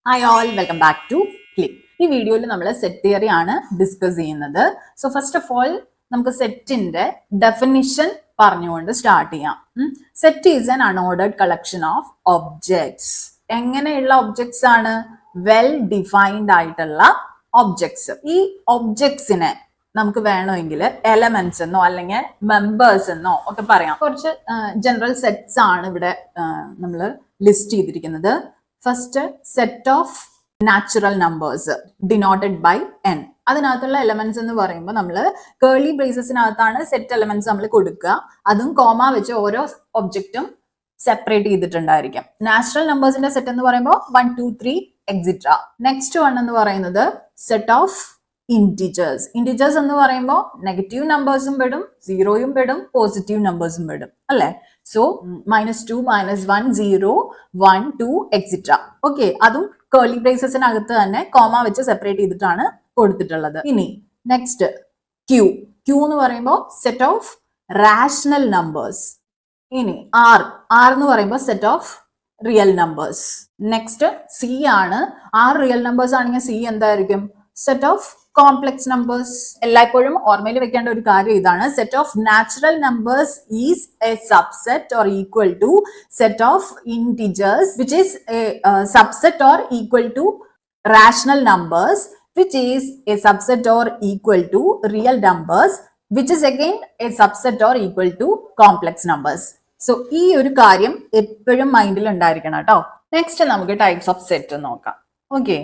Hi all, welcome back to Click. ഈ വീഡിയോയിൽ നമ്മൾ സെറ്റ് തിയറി ആണ് ഡിസ്കസ് ചെയ്യുന്നത്. സോ ഫസ്റ്റ് ഓഫ് ഓൾ നമുക്ക് സെറ്റിന്റെ ഡെഫിനിഷൻ പറഞ്ഞുകൊണ്ട് സ്റ്റാർട്ട് ചെയ്യാം. Set is an unordered collection of objects. എങ്ങനെയുള്ള ഒബ്ജക്ട്സ് ആണ്? വെൽ ഡിഫൈൻഡ് ആയിട്ടുള്ള ഒബ്ജക്ട്സ്. ഈ ഒബ്ജക്ട്സിനെ നമുക്ക് വേണമെങ്കിൽ എലമെന്റ്സ് എന്നോ അല്ലെങ്കിൽ മെമ്പേഴ്സ് എന്നോ ഒക്കെ പറയാം. കുറച്ച് ജനറൽ സെറ്റ്സ് ആണ് ഇവിടെ നമ്മൾ ലിസ്റ്റ് ചെയ്തിരിക്കുന്നത്. First set of natural numbers denoted by n. അതിനകത്തുള്ള എലമെന്റ്സ് എന്ന് പറയുമ്പോൾ നമ്മൾ കേർലി ബ്രേസസിനകത്താണ് സെറ്റ് എലമെന്റ്സ് നമ്മൾ കൊടുക്കുക. അതും കോമ വെച്ച് ഓരോ ഒബ്ജക്റ്റും സെപ്പറേറ്റ് ചെയ്തിട്ടുണ്ടായിരിക്കും. നാച്ചുറൽ നമ്പേഴ്സിന്റെ സെറ്റ് എന്ന് പറയുമ്പോൾ 1 2 3 എക്സിട്ര. നെക്സ്റ്റ് വൺ എന്ന് പറയുന്നത് സെറ്റ് ഓഫ് ഇന്റിജേഴ്സ്. ഇന്റിജേഴ്സ് എന്ന് പറയുമ്പോൾ നെഗറ്റീവ് നമ്പേഴ്സും പെടും, സീറോയും പെടും, പോസിറ്റീവ് നമ്പേഴ്സും പെടും അല്ലെ. So -2 -1 0 1 2 extra. ഓക്കെ, അതും കേർലി ബ്രേസസിനകത്ത് തന്നെ കോമ വെച്ച് സെപ്പറേറ്റ് ചെയ്തിട്ടാണ് കൊടുത്തിട്ടുള്ളത്. ഇനി നെക്സ്റ്റ് ക്യൂ. ക്യൂ എന്ന് പറയുമ്പോൾ സെറ്റ് ഓഫ് റാഷണൽ നമ്പേഴ്സ്. ഇനി ആർ എന്ന് പറയുമ്പോൾ set of real numbers. Next C ആണ്. ആർ റിയൽ നമ്പേഴ്സ് ആണെങ്കിൽ സി എന്തായിരിക്കും? Set of complex numbers. എല്ലായ്പ്പോഴും ഓർമ്മയിൽ വെക്കേണ്ട ഒരു കാര്യം ഇതാണ്, set of natural numbers is a subset or equal to set of integers which is a subset or equal to rational numbers which is a subset or equal to real numbers which is again a subset or equal to complex numbers. So ഈ ഒരു കാര്യം എപ്പോഴും മൈൻഡിൽ ഉണ്ടായിരിക്കണം കേട്ടോ. Next നമുക്ക് types of set നോക്കാം. Okay,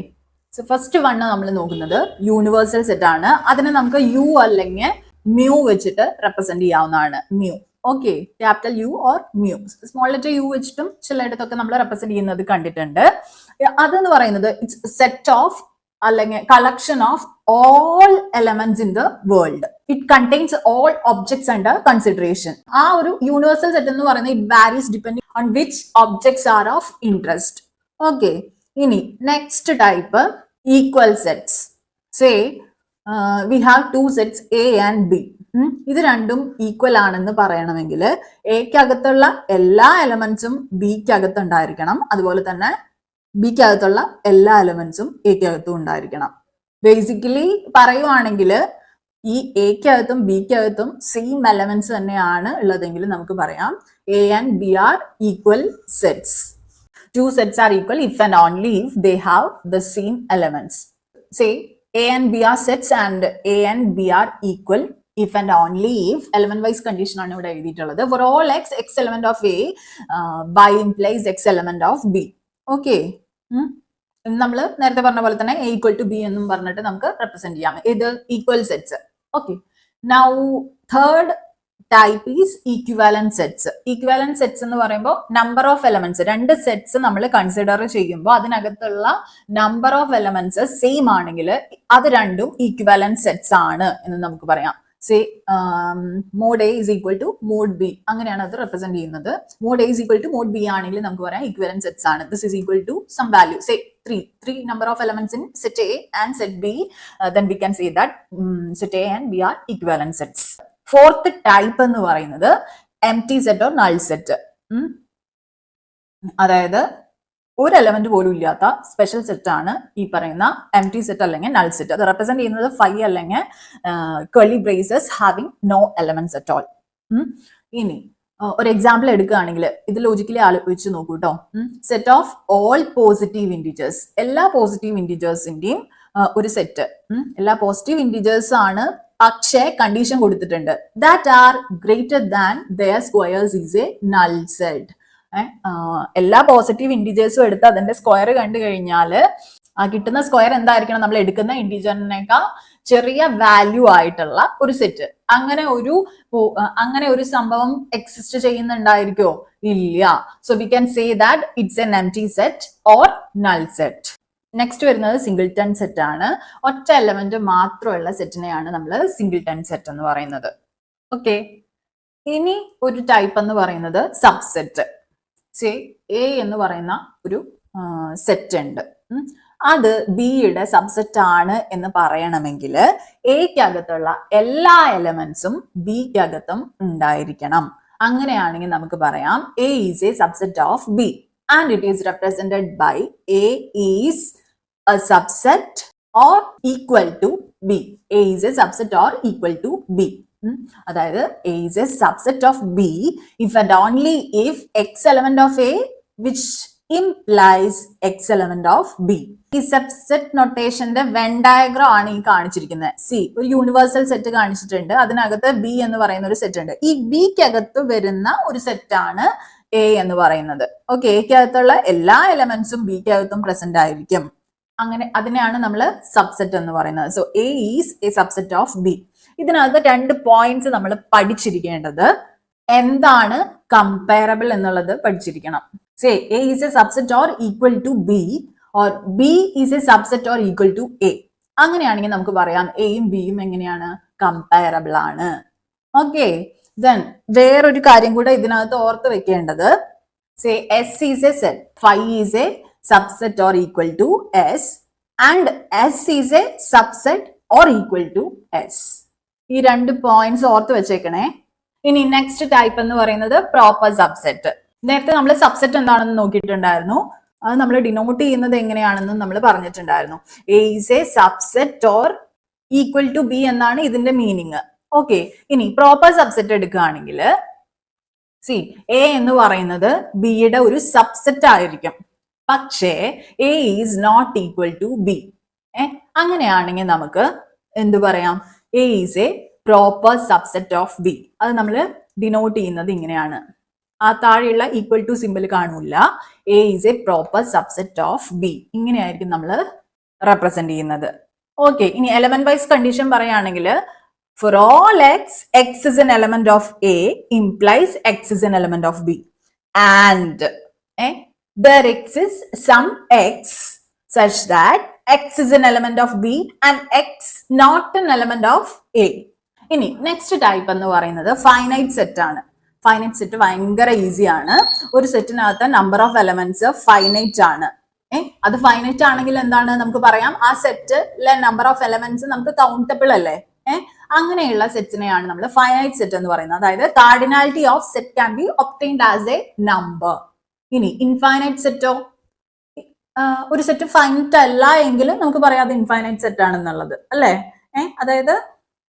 so first one നമ്മൾ നോക്കുന്നത് യൂണിവേഴ്സൽ സെറ്റ് ആണ്. അതിനെ നമുക്ക് യു അല്ലെങ്കിൽ മ്യൂ വെച്ചിട്ട് റെപ്രസെന്റ് ചെയ്യാവുന്നതാണ്. Mu. Okay, capital U or mu. Small letter U വെച്ചിട്ടും ചിലയിടത്തൊക്കെ നമ്മൾ റെപ്രസെന്റ് ചെയ്യുന്നത് കണ്ടിട്ടുണ്ട്. അതെന്ന് പറയുന്നത് ഇറ്റ്സ് സെറ്റ് ഓഫ് അല്ലെങ്കിൽ collection of all elements in the world. It contains all objects under consideration. ആ ഒരു യൂണിവേഴ്സൽ സെറ്റ് എന്ന് പറയുന്നത് it varies depending on which objects are of interest. Okay, ഇനി next type equal sets. Say we have two sets A and B. ഇത് രണ്ടും equal ആണെന്ന് പറയണമെങ്കിൽ എക്കകത്തുള്ള എല്ലാ എലമെന്റ്സും ബിക്ക് അകത്തുണ്ടായിരിക്കണം, അതുപോലെ തന്നെ ബിക്ക് അകത്തുള്ള എല്ലാ എലമെന്റ്സും എക്കകത്തും ഉണ്ടായിരിക്കണം. ബേസിക്കലി പറയുവാണെങ്കിൽ ഈ എക്കകത്തും ബിക്കകത്തും സെയിം എലമെന്റ്സ് തന്നെയാണ് ഉള്ളതെങ്കിൽ നമുക്ക് പറയാം A and B are equal sets. Two sets are equal if and only if they have the same elements. Say A and B are sets and A and B are equal if and only if element wise condition ആണ് ഇവിടെ എഴുതിയിട്ടുള്ളത്. For all x element of A, by implies x element of B. Okay. നമ്മൾ നേരത്തെ പറഞ്ഞ പോലെ തന്നെ A equal to B എന്നും പറഞ്ഞിട്ട് നമുക്ക് റെപ്രസെന്റ് ചെയ്യാം. ഇത് equal sets. Okay, now third type is equivalent sets. Equivalent sets എന്ന് പറയുമ്പോൾ നമ്പർ ഓഫ് എലമെന്റ്സ്, രണ്ട് സെറ്റ്സ് നമ്മൾ കൺസിഡർ ചെയ്യുമ്പോൾ അതിനകത്തുള്ള നമ്പർ ഓഫ് എലമെന്റ്സ് സെയിം ആണെങ്കിൽ അത് രണ്ടും ഈക്വിവാലന്റ് സെറ്റ്സ് ആണ് എന്ന് നമുക്ക് പറയാം. Say mod A is equal to mod B, അങ്ങനെയാണ് അത് റെപ്രസെന്റ് ചെയ്യുന്നത്. Mod A is equal to mod B ആണെങ്കിൽ നമുക്ക് പറയാം ഈക്വിവാലന്റ് സെറ്റ്സ് ആണ്. This is equal to some value, say 3 number of elements in set A and set B, then we can say that set A and B are equivalent sets. Fourth type എന്ന് പറയുന്നത് empty set or null set. അതായത് ഒരു element പോലും ഇല്ലാത്ത special set ആണ് ഈ പറയുന്ന empty set അല്ലെങ്കിൽ നൾ സെറ്റ്. അത് റെപ്രസെന്റ് ചെയ്യുന്നത് 5 അല്ലെങ്കിൽ curly braces having no elements at all. ഇനി ഒരു എക്സാമ്പിൾ എടുക്കുകയാണെങ്കിൽ ഇത് ലോജിക്കലി ആലോചിച്ച് നോക്കൂ കേട്ടോ. Set of all positive integers. എല്ലാ പോസിറ്റീവ് ഇൻഡിജേഴ്സിന്റെയും ഒരു സെറ്റ്. എല്ലാ പോസിറ്റീവ് ഇൻഡിജേഴ്സ് ആണ്, പക്ഷേ കണ്ടീഷൻ കൊടുത്തിട്ടുണ്ട് that are greater than their squares is a null set. എല്ലാ പോസിറ്റീവ് ഇൻഡിജേഴ്സും എടുത്ത് അതിന്റെ സ്ക്വയർ കണ്ടു കഴിഞ്ഞാൽ ആ കിട്ടുന്ന സ്ക്വയർ എന്തായിരിക്കണം? നമ്മൾ എടുക്കുന്ന ഇൻഡിജറിനേക്കാൾ ചെറിയ വാല്യൂ ആയിട്ടുള്ള ഒരു സെറ്റ്. അങ്ങനെ ഒരു സംഭവം എക്സിസ്റ്റ് ചെയ്യുന്നുണ്ടായിരിക്കോ? ഇല്ല. So we can say that it's an empty set or null set. Next വരുന്നത് സിംഗിൾട്ടൺ സെറ്റ് ആണ്. ഒറ്റ എലമെന്റ് മാത്രമുള്ള സെറ്റിനെയാണ് നമ്മൾ സിംഗിൾട്ടൺ സെറ്റ് എന്ന് പറയുന്നത്. ഓക്കെ, ഇനി ഒരു ടൈപ്പ് എന്ന് പറയുന്നത് സബ്സെറ്റ്. സേ എ എന്ന് പറയുന്ന ഒരു സെറ്റ് ഉണ്ട്, അത് ബിയുടെ സബ്സെറ്റ് ആണ് എന്ന് പറയണമെങ്കിൽ എക്കകത്തുള്ള എല്ലാ എലമെന്റ്സും ബിക്കകത്തും ഉണ്ടായിരിക്കണം. അങ്ങനെയാണെങ്കിൽ നമുക്ക് പറയാം A is a subset of B. and it is represented by A is a subset or equal to B. A is a subset or equal to B. അതായത് A is a subset of B if and only if X element of A which implies X element of B. ഈ subset നൊട്ടേഷന്റെ Venn diagram ആണ് ഈ കാണിച്ചിരിക്കുന്നത്. C ഒരു universal set കാണിച്ചിട്ടുണ്ട്, അതിനകത്ത് B എന്ന് പറയുന്ന ഒരു സെറ്റ് ഉണ്ട്. ഈ ബിക്കകത്ത് വരുന്ന ഒരു സെറ്റാണ് എ എന്ന് പറയുന്നത്. ഓക്കെ, എക്കകത്തുള്ള എല്ലാ എലമെന്റ്സും ബിക്കകത്തും പ്രസന്റ് ആയിരിക്കും. അങ്ങനെ അതിനെയാണ് നമ്മൾ സബ്സെറ്റ് എന്ന് പറയുന്നത്. So A is a subset of B. ഇതിനകത്ത് 2 പോയിന്റ്സ് നമ്മൾ പഠിച്ചിരിക്കേണ്ടത്. എന്താണ് കമ്പയറബിൾ എന്നുള്ളത് പഠിച്ചിരിക്കണം. Say A is a subset or equal to B or B is a subset or equal to A. അങ്ങനെയാണെങ്കിൽ നമുക്ക് പറയാം എയും ബിയും എങ്ങനെയാണ് കമ്പയറബിൾ ആണ്. ഓക്കെ, ദെൻ വേറൊരു കാര്യം കൂടെ ഇതിനകത്ത് ഓർത്ത് വെക്കേണ്ടത്, say S is A set, phi is A subset or equal to S and S is a subset or equal to S. ഈ 2 പോയിന്റ്സ് ഓർത്ത് വെച്ചേക്കണേ. ഇനി നെക്സ്റ്റ് ടൈപ്പ് എന്ന് പറയുന്നത് പ്രോപ്പർ സബ്സെറ്റ്. നേരത്തെ നമ്മൾ സബ്സെറ്റ് എന്താണെന്ന് നോക്കിയിട്ടുണ്ടായിരുന്നു. അത് നമ്മൾ ഡിനോട്ട് ചെയ്യുന്നത് എങ്ങനെയാണെന്ന് നമ്മൾ പറഞ്ഞിട്ടുണ്ടായിരുന്നു. A is a subset or equal to B എന്നാണ് ഇതിന്റെ മീനിങ്. ഓക്കെ, ഇനി പ്രോപ്പർ സബ്സെറ്റ് എടുക്കുകയാണെങ്കിൽ സി എ എന്ന് പറയുന്നത് ബിയുടെ ഒരു സബ്സെറ്റ് ആയിരിക്കും. പക്ഷേ A is not equal to B. അങ്ങനെയാണെങ്കിൽ നമുക്ക് എന്ത് പറയാം, A is a proper subset of B. അത് നമ്മൾ ഡിനോട്ട് ചെയ്യുന്നത് ഇങ്ങനെയാണ്. ആ താഴെയുള്ള ഈക്വൽ ടു സിമ്പിൾ കാണൂല. A is a proper subset of B, ഇങ്ങനെയായിരിക്കും നമ്മൾ റെപ്രസെന്റ് ചെയ്യുന്നത്. ഓക്കെ, ഇനി എലമെന്റ് വൈസ് കണ്ടീഷൻ പറയുകയാണെങ്കിൽ for all x is an element of A implies x is an element of B and there exists some x such that x is an element of B and x not an element of A. ഇനി next type എന്ന് പറയുന്നത് finite set ആണ്. Finite set ഭയങ്കര easy ആണ്. ഒരു സെറ്റിനകത്ത് number of elements finite ആണ്. അത് finite ആണെങ്കിൽ എന്താണ് നമുക്ക് പറയാം, ആ സെറ്റിലെ നമ്പർ ഓഫ് എലമെന്റ്സ് നമുക്ക് കൗണ്ടബിൾ അല്ലേ. അങ്ങനെയുള്ള സെറ്റിനെയാണ് നമ്മൾ ഫൈനൈറ്റ് സെറ്റ് എന്ന് പറയുന്നത്. അതായത് cardinality of set can be obtained as A number. ഇനി ഇൻഫൈനൈറ്റ് സെറ്റോ, ഒരു സെറ്റ് ഫൈനൈറ്റ് അല്ല എങ്കിൽ നമുക്ക് പറയാം അത് ഇൻഫൈനൈറ്റ് സെറ്റ് ആണെന്നുള്ളത് അല്ലേ. അതായത്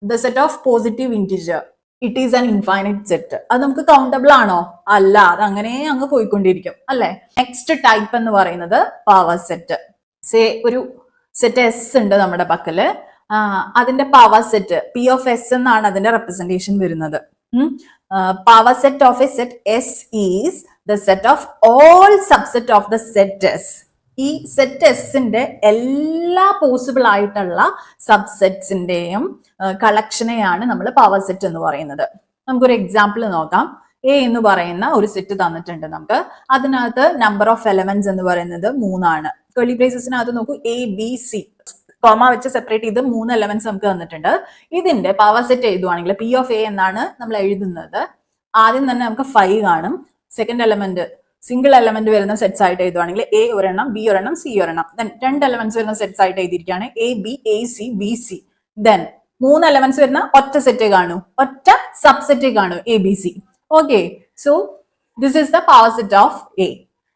the set of positive integer it is an infinite set. അത് നമുക്ക് കൗണ്ടബിൾ ആണോ? അല്ല, അത് അങ്ങനെ അങ്ങ് പോയിക്കൊണ്ടിരിക്കും അല്ലെ. നെക്സ്റ്റ് ടൈപ്പ് എന്ന് പറയുന്നത് പവർ സെറ്റ്. സേ ഒരു സെറ്റ് എസ് ഉണ്ട് നമ്മുടെ പക്കല്, അതിന്റെ power set P of S എന്നാണ് അതിന്റെ റെപ്രസെന്റേഷൻ വരുന്നത്. Power set of A set S is the set of all subset of the set S. ഈ സെറ്റ് എസിന്റെ എല്ലാ പോസിബിൾ ആയിട്ടുള്ള സബ്സെറ്റ്സിന്റെയും കളക്ഷനെയാണ് നമ്മൾ പവർ സെറ്റ് എന്ന് പറയുന്നത്. നമുക്കൊരു എക്സാമ്പിൾ നോക്കാം. എ എന്ന് പറയുന്ന ഒരു സെറ്റ് തന്നിട്ടുണ്ട് നമുക്ക്. അതിനകത്ത് നമ്പർ ഓഫ് എലമെന്റ്സ് എന്ന് പറയുന്നത് 3 ആണ്. കർലി ബ്രേസസിനകത്ത് നോക്കൂ, എ ബി സി കോമ വെച്ച് സെപ്പറേറ്റ് ചെയ്ത് 3 എലമെന്റ്സ് നമുക്ക് തന്നിട്ടുണ്ട്. ഇതിന്റെ പവർ സെറ്റ് എഴുതുവാണെങ്കിൽ പി ഓഫ് എ എന്നാണ് നമ്മൾ എഴുതുന്നത്. ആദ്യം തന്നെ നമുക്ക് 5 കാണും. സെക്കൻഡ് എലമെന്റ് സിംഗിൾ എലമെന്റ് വരുന്ന സെറ്റ്സ് ആയിട്ട് എഴുതുവാണെങ്കിൽ എ ഒരെണ്ണം, ബി ഒരെണ്ണം, സി ഒരെണ്ണം. ദെൻ 2 എലമെന്റ്സ് വരുന്ന സെറ്റ്സ് ആയിട്ട് എഴുതിയിരിക്കുകയാണ് A B, A C, B C. Then 3 elements വരുന്ന ഒറ്റ സെറ്റ് കാണൂ, ഒറ്റ സബ്സെറ്റ് കാണൂ, A B C. Okay, so this is the power set of A.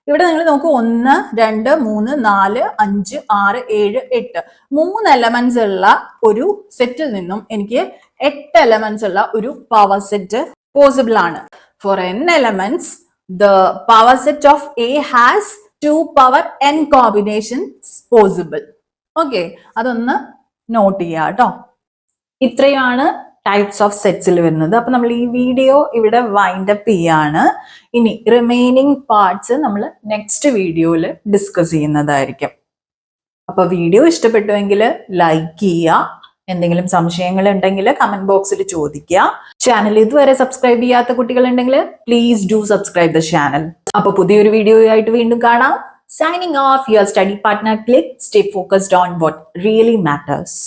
ഇവിടെ നിങ്ങൾ നോക്കൂ, 1 2 3 4 5 6 7 8 3 എലമെന്റ്സ് ഉള്ള ഒരു സെറ്റിൽ നിന്നും എനിക്ക് 8 എലമെന്റ്സ് ഉള്ള ഒരു പവർ സെറ്റ് പോസിബിൾ ആണ്. For n elements the power set of A has 2 power n combinations possible. Okay, അതൊന്ന് നോട്ട് ചെയ്യുക കേട്ടോ. ഇത്രയാണ് ടൈപ്സ് ഓഫ് സെറ്റ്സിൽ വരുന്നത്. അപ്പൊ നമ്മൾ ഈ വീഡിയോ ഇവിടെ വൈൻഡ് അപ്പ് ചെയ്യാണ്. ഇനി റിമൈനിങ് പാർട്സ് നമ്മൾ നെക്സ്റ്റ് വീഡിയോയിൽ ഡിസ്കസ് ചെയ്യുന്നതായിരിക്കും. അപ്പൊ വീഡിയോ ഇഷ്ടപ്പെട്ടുവെങ്കിൽ ലൈക്ക് ചെയ്യുക. എന്തെങ്കിലും സംശയങ്ങൾ ഉണ്ടെങ്കിൽ കമന്റ് ബോക്സിൽ ചോദിക്കുക. ചാനൽ ഇതുവരെ സബ്സ്ക്രൈബ് ചെയ്യാത്ത കുട്ടികൾ ഉണ്ടെങ്കിൽ please do subscribe the channel. അപ്പൊ പുതിയൊരു വീഡിയോ ആയിട്ട് വീണ്ടും കാണാം. Signing off, your study partner click. Stay focused on what really matters.